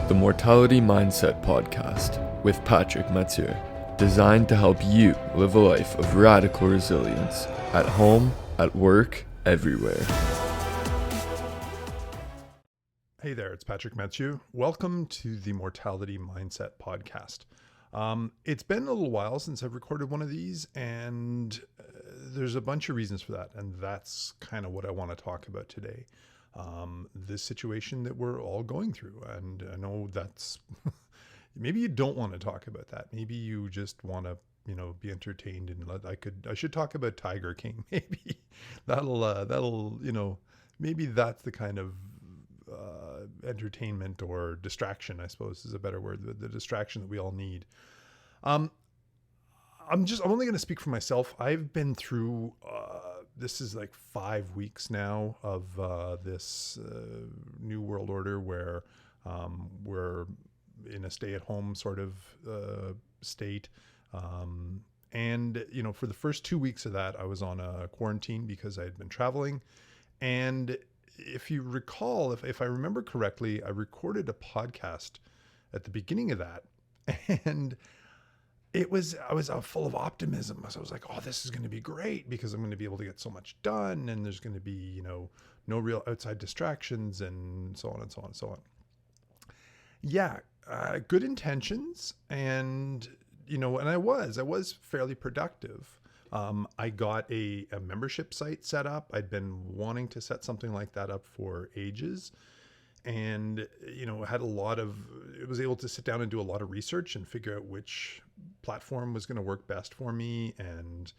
The Mortality Mindset Podcast with Patrick Mathieu, designed to help you live a life of radical resilience at home, at work, everywhere. Hey there, it's Patrick Mathieu. Welcome to the Mortality Mindset Podcast. It's been a little while since I've recorded one of these, and there's a bunch of reasons for that, and that's kind of what I want to talk about today. This situation that we're all going through, and I know that's maybe you don't want to talk about that. Maybe you just want to, be entertained, and I should talk about Tiger King. Maybe that'll maybe that's the kind of entertainment or distraction, I suppose is a better word, the distraction that we all need. I'm only going to speak for myself. I've been through this is like 5 weeks now of this new world order where we're in a stay-at-home sort of state. And for the first 2 weeks of that, I was on a quarantine because I had been traveling. And if you recall, if I remember correctly, I recorded a podcast at the beginning of that, and I was full of optimism. So I was like, oh, this is going to be great because I'm going to be able to get so much done, and there's going to be, no real outside distractions, and so on and so on and so on. Yeah, good intentions, and and I was fairly productive. I got a membership site set up. I'd been wanting to set something like that up for ages, and was able to sit down and do a lot of research and figure out which platform was going to work best for me, and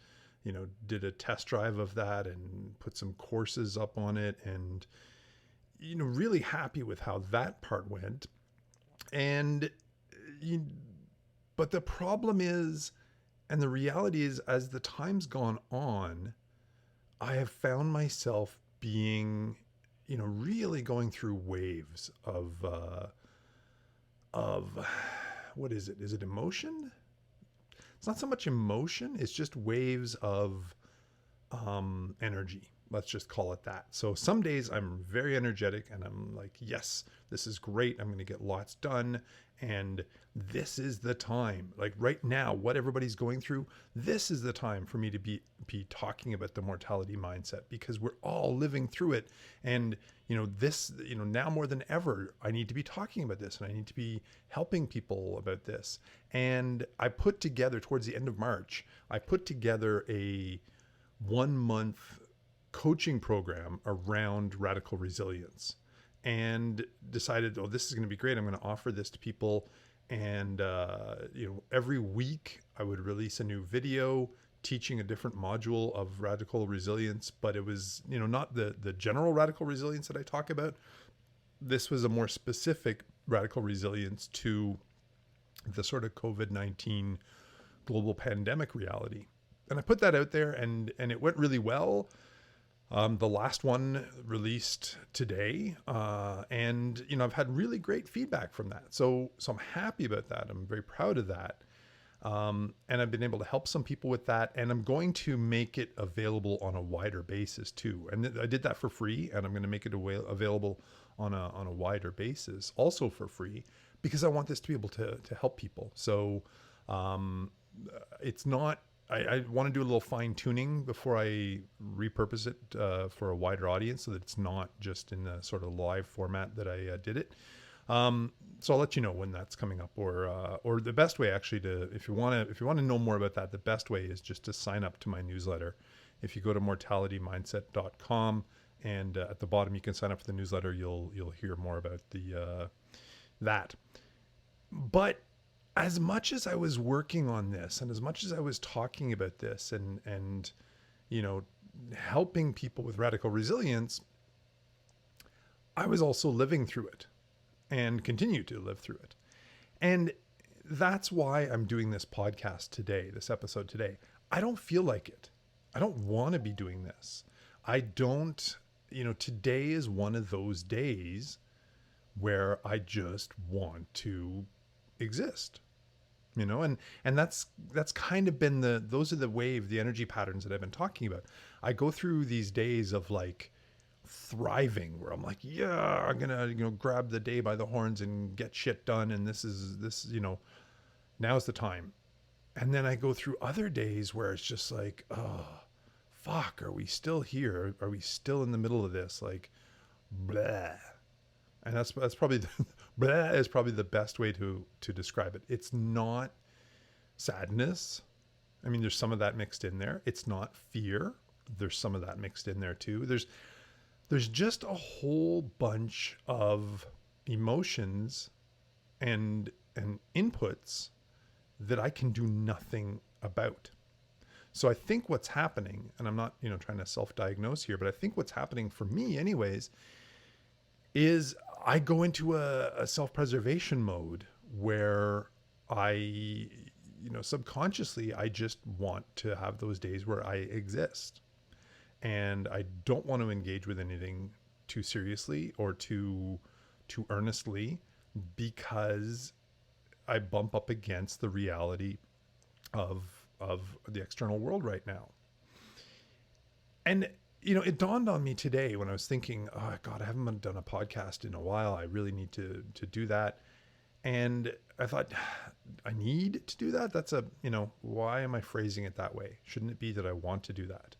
did a test drive of that and put some courses up on it, and really happy with how that part went. And but the problem is, and the reality is, as the time's gone on, I have found myself being, really going through waves of what is it? Is it emotion? It's not so much emotion. It's just waves of energy. Let's just call it that. So some days I'm very energetic and I'm like, yes, this is great. I'm going to get lots done. And this is the time, like right now, what everybody's going through, this is the time for me to be talking about the mortality mindset, because we're all living through it. And, now more than ever, I need to be talking about this, and I need to be helping people about this. And I put together, towards the end of March, I put together a 1-month coaching program around radical resilience, and decided, oh, this is going to be great. I'm going to offer this to people. And, every week I would release a new video teaching a different module of radical resilience, but it was, not the general radical resilience that I talk about. This was a more specific radical resilience to the sort of COVID-19 global pandemic reality. And I put that out there, and it went really well. The last one released today, and I've had really great feedback from that. So I'm happy about that. I'm very proud of that, and I've been able to help some people with that. And I'm going to make it available on a wider basis too. And I did that for free, and I'm going to make it available on a wider basis, also for free, because I want this to be able to help people. So it's not. I want to do a little fine tuning before I repurpose it for a wider audience, so that it's not just in the sort of live format that I did it. So I'll let you know when that's coming up, or the best way actually if you want to know more about that, the best way is just to sign up to my newsletter. If you go to mortalitymindset.com, and at the bottom you can sign up for the newsletter, you'll hear more about that. But as much as I was working on this, and as much as I was talking about this and helping people with radical resilience, I was also living through it and continue to live through it. And that's why I'm doing this podcast today, this episode today. I don't feel like it. I don't want to be doing this. I don't, today is one of those days where I just want to exist. And that's kind of been those are the energy patterns that I've been talking about. I go through these days of like thriving, where I'm like, yeah, I'm gonna, grab the day by the horns and get shit done, and now's the time. And then I go through other days where it's just like, oh, fuck, are we still here? Are we still in the middle of this? Like, blah. And that's probably blah is probably the best way to describe it. It's not sadness. I mean, there's some of that mixed in there. It's not fear. There's some of that mixed in there too. There's just a whole bunch of emotions and inputs that I can do nothing about. So I think what's happening, and I'm not, trying to self-diagnose here, but I think what's happening for me anyways, is I go into a self-preservation mode where I, subconsciously, I just want to have those days where I exist. And I don't want to engage with anything too seriously or too earnestly, because I bump up against the reality of the external world right now. And, it dawned on me today when I was thinking, oh God, I haven't done a podcast in a while. I really need to do that. And I thought, I need to do that. That's why am I phrasing it that way? Shouldn't it be that I want to do that?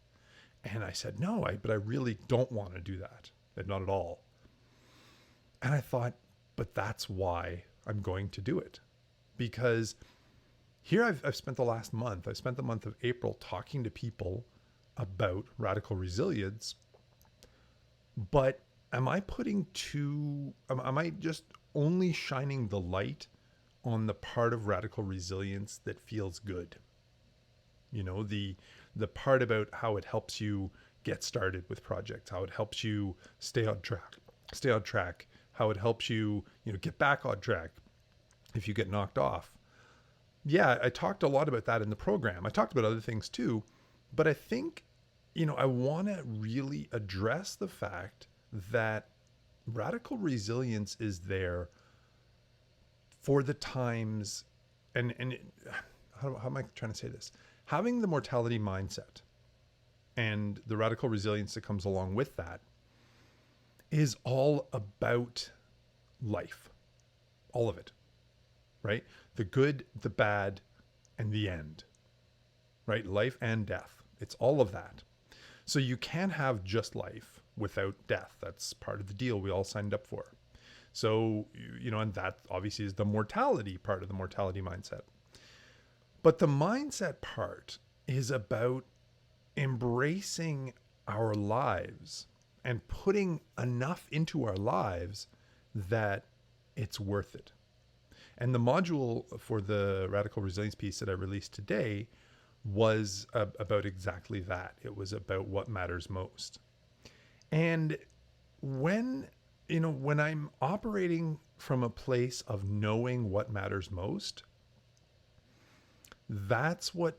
And I said, no, but I really don't want to do that. Not at all. And I thought, but that's why I'm going to do it. Because here I've spent the last month, I spent the month of April talking to people about radical resilience. But am I just only shining the light on the part of radical resilience that feels good? The part about how it helps you get started with projects, how it helps you stay on track, how it helps you, get back on track if you get knocked off. Yeah, I talked a lot about that in the program. I talked about other things too, but I think, I want to really address the fact that radical resilience is there for the times, and how am I trying to say this? Having the mortality mindset and the radical resilience that comes along with that is all about life. All of it, right? The good, the bad, and the end, right? Life and death. It's all of that. So you can't have just life without death. That's part of the deal we all signed up for. So, and that obviously is the mortality part of the mortality mindset. But the mindset part is about embracing our lives and putting enough into our lives that it's worth it. And the module for the radical resilience piece that I released today was about exactly that. It was about what matters most. And when I'm operating from a place of knowing what matters most, that's why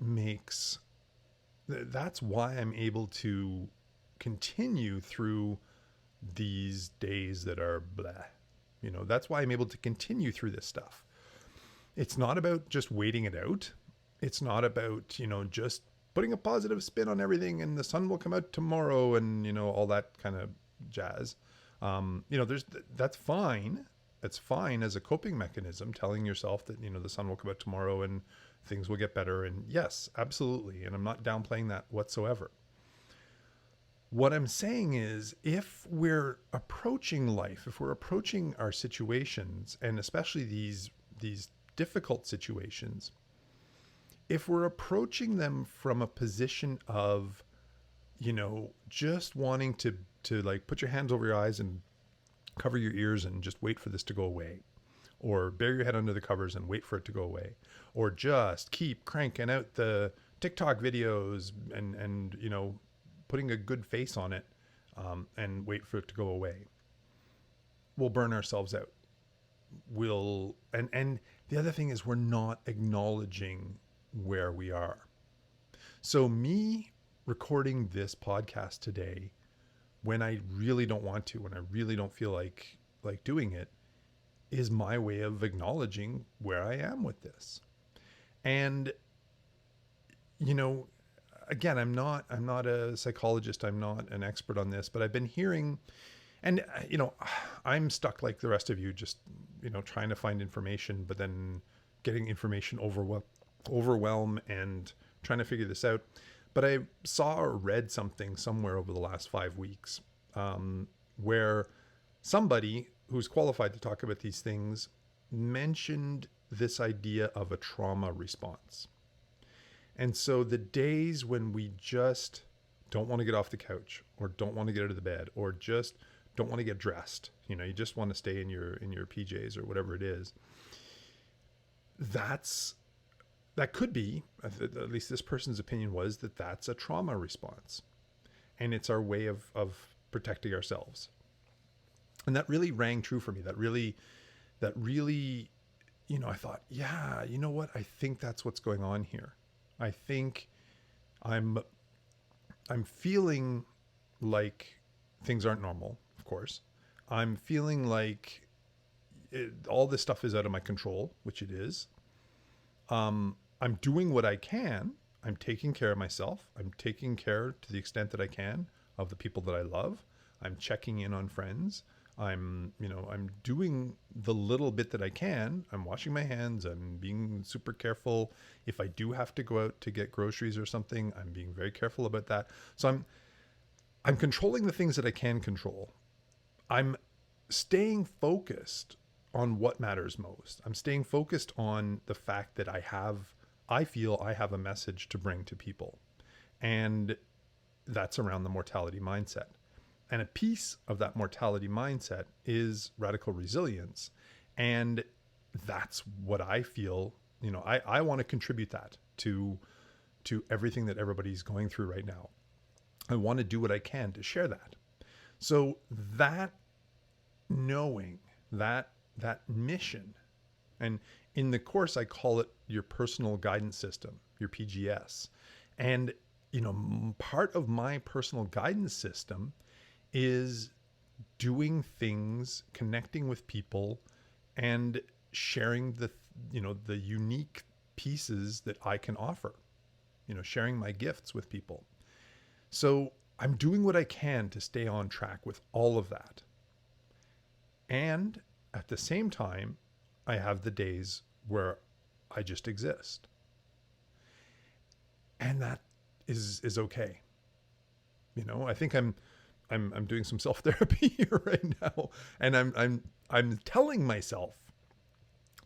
I'm able to continue through these days that are blah. That's why I'm able to continue through this stuff. It's not about just waiting it out. It's not about, just putting a positive spin on everything and the sun will come out tomorrow and, all that kind of jazz. That's fine. It's fine as a coping mechanism, telling yourself that, the sun will come out tomorrow and things will get better. And yes, absolutely. And I'm not downplaying that whatsoever. What I'm saying is, if we're approaching life, if we're approaching our situations, and especially these difficult situations, if we're approaching them from a position of, just wanting to like put your hands over your eyes and cover your ears and just wait for this to go away, or bury your head under the covers and wait for it to go away, or just keep cranking out the TikTok videos and putting a good face on it, and wait for it to go away, we'll burn ourselves out. And the other thing is, we're not acknowledging where we are. So me recording this podcast today, when I really don't want to, when I really don't feel like doing it, is my way of acknowledging where I am with this. And, again, I'm not a psychologist. I'm not an expert on this, but I've been hearing, and I'm stuck like the rest of you, just, trying to find information, but then getting information overwhelm and trying to figure this out. But I saw or read something somewhere over the last 5 weeks, where somebody who's qualified to talk about these things mentioned this idea of a trauma response. And so the days when we just don't want to get off the couch, or don't want to get out of the bed, or just don't want to get dressed, you just want to stay in your PJs or whatever it is, that could be, at least this person's opinion was, that that's a trauma response, and it's our way of protecting ourselves. And that really rang true for me. That really, I thought, yeah, you know what? I think that's what's going on here. I think I'm feeling like things aren't normal, of course. I'm feeling like all this stuff is out of my control, which it is. I'm doing what I can. I'm taking care of myself. I'm taking care, to the extent that I can, of the people that I love. I'm checking in on friends. I'm doing the little bit that I can. I'm washing my hands. I'm being super careful. If I do have to go out to get groceries or something, I'm being very careful about that. So I'm controlling the things that I can control. I'm staying focused on what matters most. I'm staying focused on the fact that I feel I have a message to bring to people. And that's around the mortality mindset. And a piece of that mortality mindset is radical resilience. And that's what I feel, I want to contribute that to everything that everybody's going through right now. I want to do what I can to share that. So that knowing that mission, and in the course, I call it your personal guidance system, your PGS. And, part of my personal guidance system is doing things, connecting with people, and sharing the unique pieces that I can offer, sharing my gifts with people. So I'm doing what I can to stay on track with all of that. And at the same time, I have the days where I just exist. And that is okay. I think I'm doing some self-therapy here right now, and I'm telling myself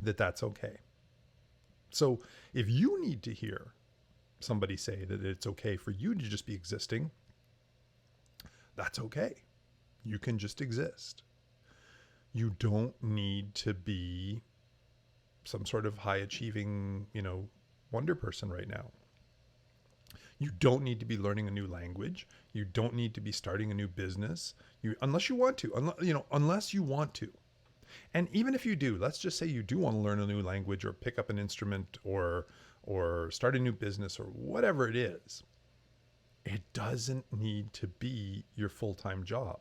that that's okay. So if you need to hear somebody say that it's okay for you to just be existing, that's okay. You can just exist. You don't need to be some sort of high achieving, wonder person right now. You don't need to be learning a new language. You don't need to be starting a new business. Unless you want to, unless you want to. And even if you do, let's just say you do want to learn a new language or pick up an instrument or start a new business or whatever it is, it doesn't need to be your full-time job.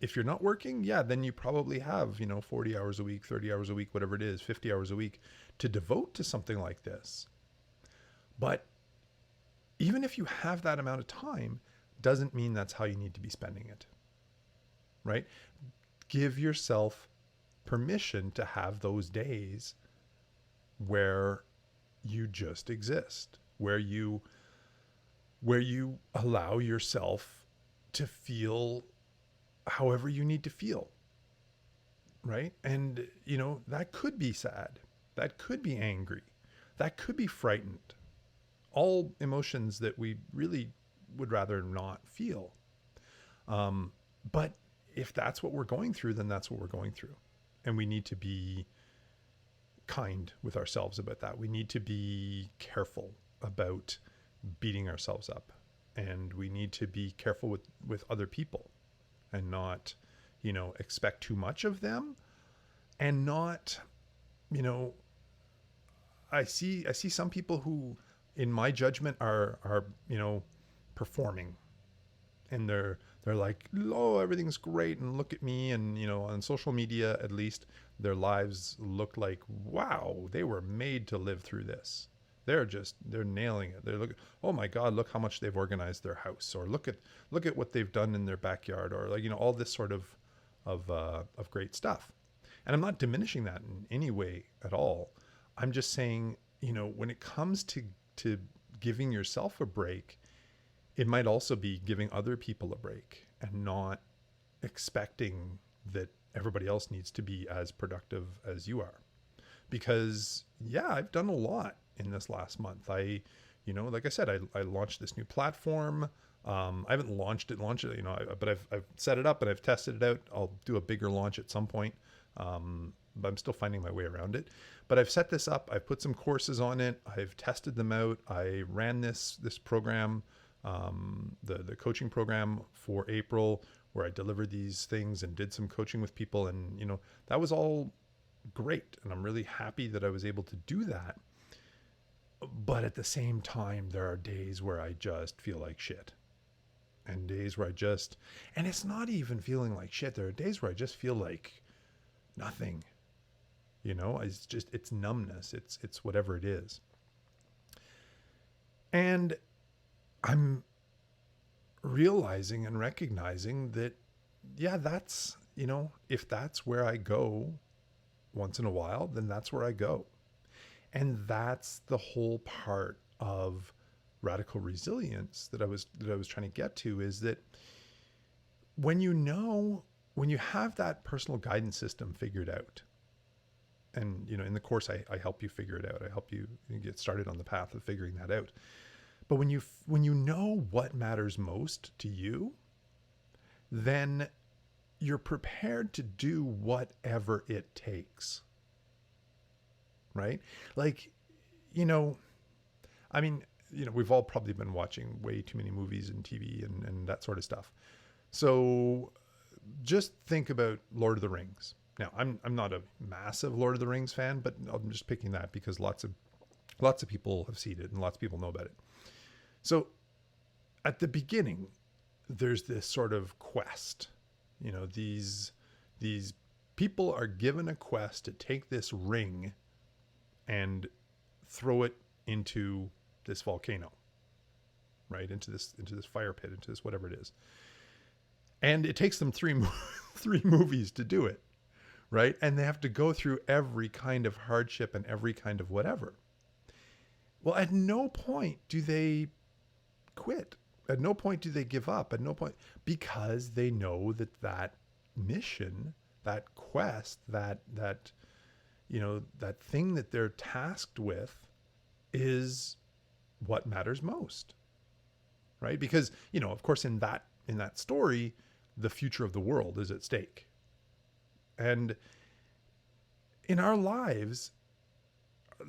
If you're not working, then you probably have, 40 hours a week, 30 hours a week, whatever it is, 50 hours a week to devote to something like this. But even if you have that amount of time, doesn't mean that's how you need to be spending it, right? Give yourself permission to have those days where you just exist, where you allow yourself to feel however you need to feel, right? And, that could be sad. That could be angry. That could be frightened. All emotions that we really would rather not feel. But if that's what we're going through, then that's what we're going through. And we need to be kind with ourselves about that. We need to be careful about beating ourselves up. And we need to be careful with other people and not, expect too much of them, and not, I see some people who, in my judgment, are performing, and they're like, oh, everything's great, and look at me, and on social media, at least, their lives look like, wow, they were made to live through this. they're nailing it. They're looking, oh my God, look how much they've organized their house, or look at what they've done in their backyard, or like, all this sort of great stuff. And I'm not diminishing that in any way at all. I'm just saying, when it comes to giving yourself a break, it might also be giving other people a break and not expecting that everybody else needs to be as productive as you are. Because I've done a lot in this last month. Like I said, I launched this new platform. I haven't launched it, but I've set it up and I've tested it out. I'll do a bigger launch at some point. But I'm still finding my way around it. But I've set this up. I've put some courses on it. I've tested them out. I ran this program, the coaching program for April, where I delivered these things and did some coaching with people. And, that was all great. And I'm really happy that I was able to do that. But at the same time, there are days where I just feel like shit. And days where and it's not even feeling like shit. There are days where I just feel like nothing. It's numbness. It's whatever it is. And I'm realizing and recognizing that, that's, if that's where I go once in a while, then that's where I go. And that's the whole part of radical resilience that I was trying to get to, is that when you have that personal guidance system figured out, and in the course I help you figure it out. I help you get started on the path of figuring that out. But when you know what matters most to you, then you're prepared to do whatever it takes. Right? Like, we've all probably been watching way too many movies and TV and that sort of stuff. So just think about Lord of the Rings. Now, I'm not a massive Lord of the Rings fan, but I'm just picking that because lots of people have seen it and lots of people know about it. So at the beginning, there's this sort of quest. These people are given a quest to take this ring and throw it into this volcano, right? Into this fire pit, into this whatever it is. And it takes them three movies to do it, right? And they have to go through every kind of hardship and every kind of whatever. Well, at no point do they quit. At no point do they give up. At no point, because they know that mission, that quest, that thing that they're tasked with is what matters most, right? Because, of course, in that story, the future of the world is at stake. And in our lives,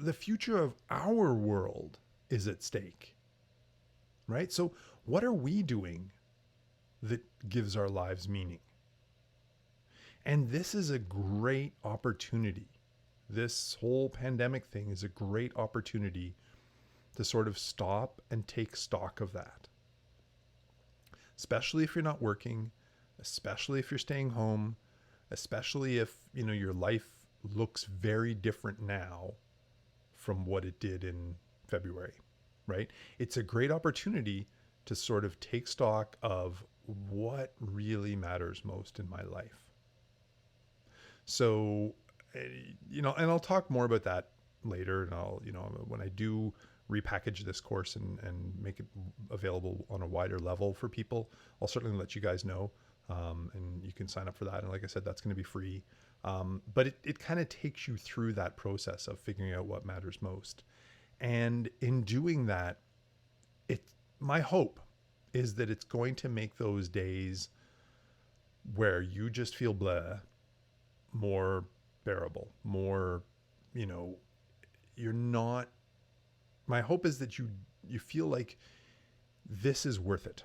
the future of our world is at stake, right? So what are we doing that gives our lives meaning? And this is a great opportunity. This whole pandemic thing is a great opportunity to sort of stop and take stock of that. Especially if you're not working, especially if you're staying home, especially if, your life looks very different now from what it did in February, right? It's a great opportunity to sort of take stock of what really matters most in my life. So, and I'll talk more about that later. And I'll, when I do repackage this course and make it available on a wider level for people, I'll certainly let you guys know. And you can sign up for that. And like I said, that's going to be free. But it kind of takes you through that process of figuring out what matters most. And in doing that, my hope is that it's going to make those days where you just feel blah more bearable, more, you're not, my hope is that you feel like this is worth it,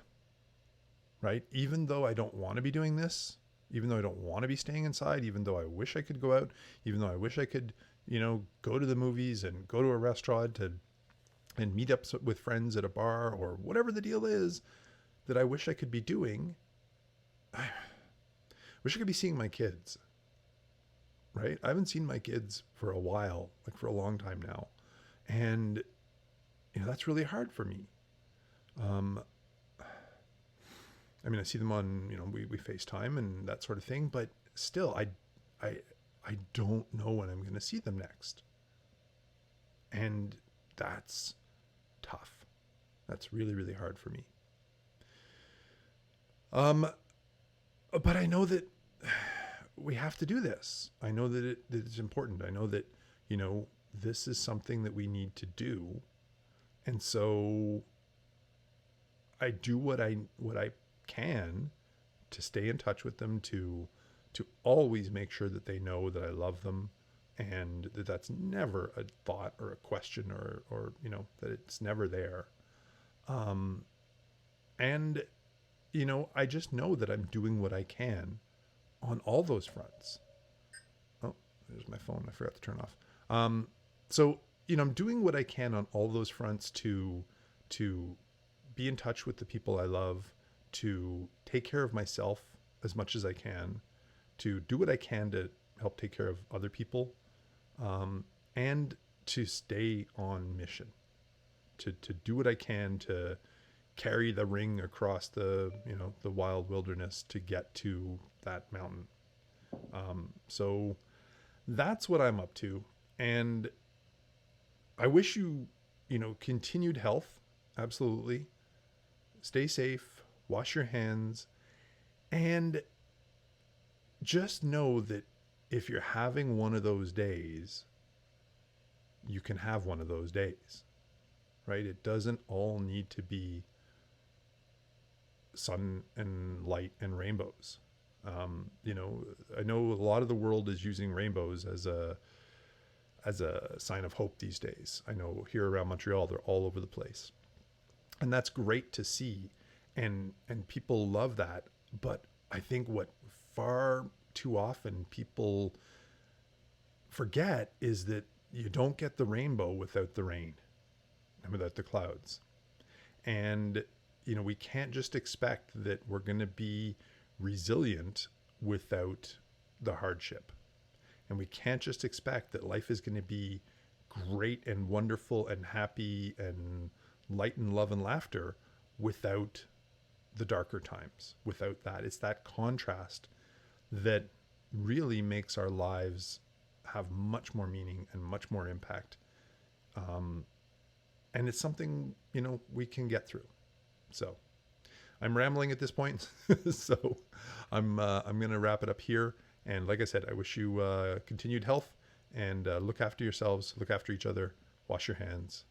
right? Even though I don't want to be doing this, even though I don't want to be staying inside, even though I wish I could go out, even though I wish I could, go to the movies and go to a restaurant and meet up with friends at a bar or whatever the deal is that I wish I could be doing. I wish I could be seeing my kids, right? I haven't seen my kids for a while, like for a long time now. And that's really hard for me. I mean, I see them on, we FaceTime and that sort of thing, but still, I don't know when I'm going to see them next. And that's tough. That's really, really hard for me. But I know that we have to do this. I know that it's important. I know that, this is something that we need to do. And so I do what I can to stay in touch with them, to always make sure that they know that I love them, and that that's never a thought or a question, or that it's never there. And I just know that I'm doing what I can on all those fronts. Oh, there's my phone. I forgot to turn off. So I'm doing what I can on all those fronts to be in touch with the people I love, to take care of myself as much as I can, to do what I can to help take care of other people, and to stay on mission, to do what I can to carry the ring across the wild wilderness to get to that mountain. So that's what I'm up to. And I wish you, continued health. Absolutely. Stay safe, wash your hands, and just know that if you're having one of those days, you can have one of those days, right? It doesn't all need to be sun and light and rainbows. I know a lot of the world is using rainbows as a sign of hope these days. I know here around Montreal, they're all over the place. And that's great to see. And people love that. But I think what far too often people forget is that you don't get the rainbow without the rain and without the clouds. And, we can't just expect that we're going to be resilient without the hardship. And we can't just expect that life is going to be great and wonderful and happy and light and love and laughter without the darker times, without that. It's that contrast that really makes our lives have much more meaning and much more impact. And it's something, we can get through. So I'm rambling at this point. So I'm going to wrap it up here. And like I said, I wish you continued health, and look after yourselves, look after each other, wash your hands.